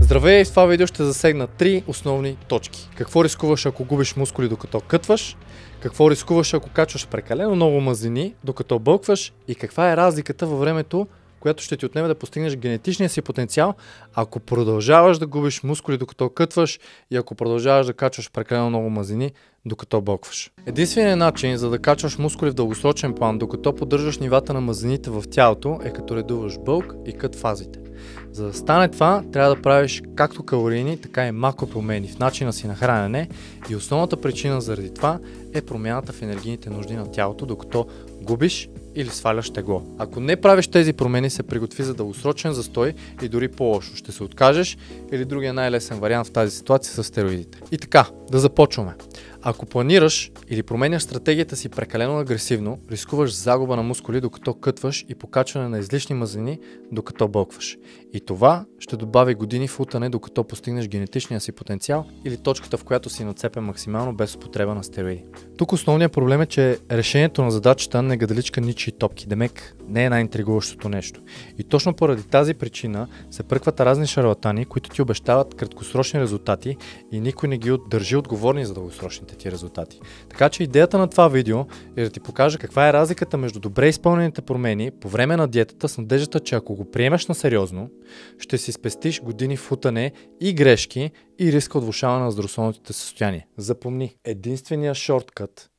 Здравей, в това видео ще засегна 3 основни точки. Какво рискуваш, ако губиш мускули докато кътваш? Какво рискуваш, ако качваш прекалено много мазнини докато бълкваш? И каква е разликата във времето, която ще ти отнеме да постигнеш генетичния си потенциал, ако продължаваш да губиш мускули докато кътваш и ако продължаваш да качваш прекалено много мазнини докато бълкваш. Единственият начин за да качваш мускули в дългосрочен план, докато поддържаш нивата на мазнините в тялото, е като редуваш бълк и кът фазите. За да стане това, трябва да правиш както калорийни, така и макропромени в начина си на хранене и основната причина заради това е промяната в енергийните нужди на тялото, докато губиш или сваляш тегло. Ако не правиш тези промени, се приготви за дългосрочен застой и дори по-лошо. Ще се откажеш или другия най-лесен вариант в тази ситуация са стероидите. И така, да започваме. Ако планираш или променяш стратегията си прекалено агресивно, рискуваш загуба на мускули докато кътваш и покачване на излишни мазнини докато бълкваш. И това ще добави години в лутане докато постигнеш генетичния си потенциал или точката, в която си нацепен максимално без употреба на стероиди. Тук основният проблем е, че решението на задачата не гадаличка ничии топки, демек не е най-интригуващото нещо. И точно поради тази причина се пръкват разни шарлатани, които ти обещават краткосрочни резултати и никой не ги държи отговорни за дългосрочните ти резултати. Така че идеята на това видео е да ти покажа каква е разликата между добре изпълнените промени по време на диетата с надеждата, че ако го приемеш на сериозно, ще си спестиш години в лутане и грешки и риска от влошаване на здравословното състояние. Запомни, единственият шорткът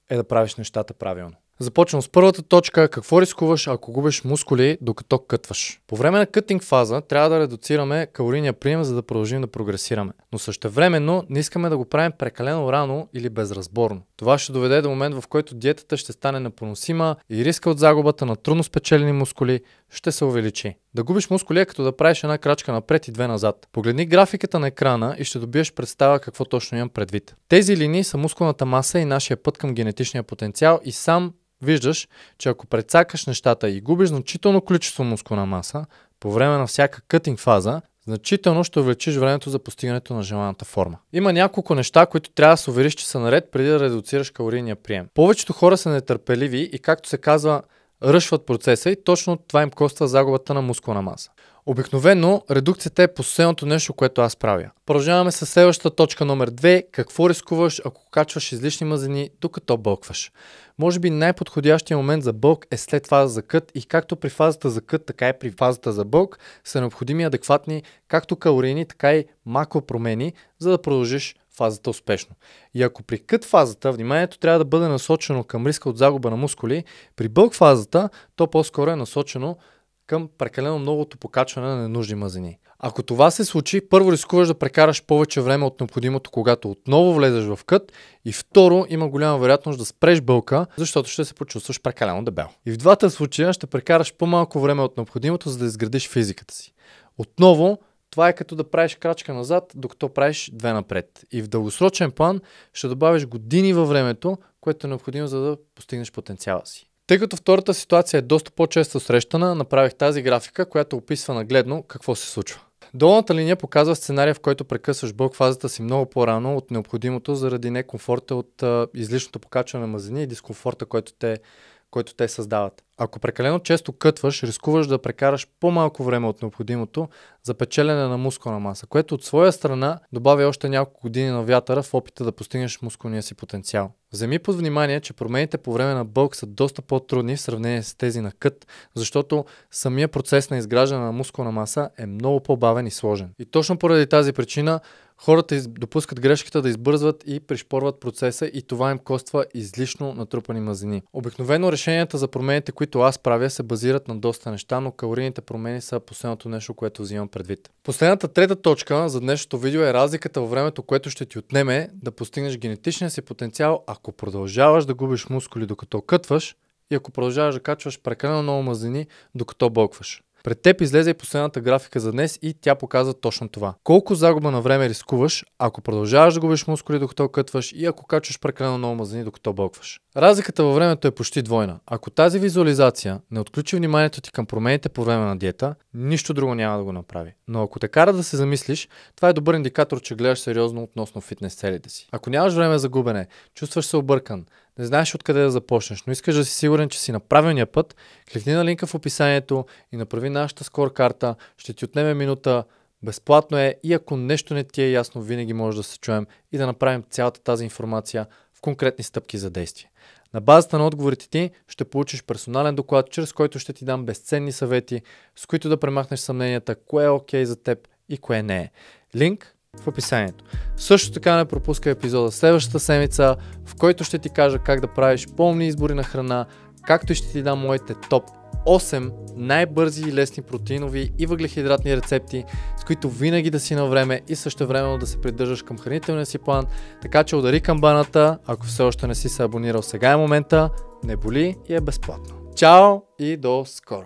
е да правиш нещата правилно. Започвам с първата точка. Какво рискуваш, ако губиш мускули докато кътваш? По време на кътинг фаза трябва да редуцираме калорийния прием, за да продължим да прогресираме. Но същевременно не искаме да го правим прекалено рано или безразборно. Това ще доведе до момент, в който диетата ще стане непоносима и риска от загубата на трудно спечелени мускули ще се увеличи. Да губиш мускули е като да правиш една крачка напред и две назад. Погледни графиката на екрана и ще добиеш представа какво точно имам предвид. Тези линии са мускулната маса и нашия път към генетичния потенциал и сам виждаш, че ако прецакаш нещата и губиш значително количество мускулна маса по време на всяка кътинг фаза, значително ще увеличиш времето за постигането на желаната форма. Има няколко неща, които трябва да се увериш, че са наред преди да редуцираш калорийния прием. Повечето хора са нетърпеливи и, както се казва, ръшват процеса и точно това им коства загубата на мускулна маса. Обикновено редукцията е последното нещо, което аз правя. Продължаваме с следващата точка номер 2. Какво рискуваш, ако качваш излишни мазнини докато бълкваш? Може би най-подходящия момент за бълк е след фаза за кът и както при фазата за кът, така и при фазата за бълк са необходими адекватни както калорийни, така и макропромени, за да продължиш фазата успешно. И ако при кът фазата вниманието трябва да бъде насочено към риска от загуба на мускули, при бълк фазата то по-скоро е насочено към прекалено многото покачване на ненужни мазнини. Ако това се случи, първо рискуваш да прекараш повече време от необходимото, когато отново влезеш в кът, и второ, има голяма вероятност да спреш бълка, защото ще се почувстваш прекалено дебел. И в двата случая ще прекараш по-малко време от необходимото, за да изградиш физиката си. Отново, това е като да правиш крачка назад, докато правиш две напред. И в дългосрочен план ще добавиш години във времето, което е необходимо, за да постигнеш потенциала си. Тъй като втората ситуация е доста по-често срещана, направих тази графика, която описва нагледно какво се случва. Долната линия показва сценария, в който прекъсваш бълк фазата си много по-рано от необходимото заради некомфорта от излишното покачване на мазнини и дискомфорта, който те създават. Ако прекалено често кътваш, рискуваш да прекараш по-малко време от необходимото за печелене на мускулна маса, което от своя страна добавя още няколко години на вятъра в опита да постигнеш мускулния си потенциал. Вземи под внимание, че промените по време на бълк са доста по-трудни в сравнение с тези на кът, защото самия процес на изграждане на мускулна маса е много по-бавен и сложен. И точно поради тази причина хората допускат грешката да избързват и пришпорват процеса и това им коства излишно натрупани мазнини. Обикновено решенията за промените, които аз правя, се базират на доста неща, но калорийните промени са последното нещо, което взимам предвид. Последната трета точка за днешното видео е разликата във времето, което ще ти отнеме да постигнеш генетичния си потенциал, ако продължаваш да губиш мускули докато кътваш и ако продължаваш да качваш прекалено много мазнини докато бълкваш. Пред теб излезе и последната графика за днес и тя показва точно това. Колко загуба на време рискуваш, ако продължаваш да губиш мускули докато кътваш и ако качваш прекалено много мазнини докато бълкваш. Разликата във времето е почти двойна. Ако тази визуализация не отключи вниманието ти към промените по време на диета, нищо друго няма да го направи. Но ако те кара да се замислиш, това е добър индикатор, че гледаш сериозно относно фитнес целите си. Ако нямаш време за губене, чувстваш се объркан, не знаеш откъде да започнеш, но искаш да си сигурен, че си на правилния път, кликни на линка в описанието и направи нашата скор карта. Ще ти отнеме минута Безплатно е и ако нещо не ти е ясно, винаги може да се чуем и да направим цялата тази информация в конкретни стъпки за действие. На базата на отговорите ти ще получиш персонален доклад, чрез който ще ти дам безценни съвети, с които да премахнеш съмненията, кое е окей за теб и кое не е. Линк в описанието. Също така не пропускай епизода следващата седмица, в който ще ти кажа как да правиш по-умни избори на храна, както и ще ти дам моите топ 8 най-бързи и лесни протеинови и въглехидратни рецепти, с които винаги да си на време и същевременно да се придържаш към хранителния си план, така че удари камбаната, ако все още не си се абонирал, сега е момента, не боли и е безплатно. Чао и до скоро!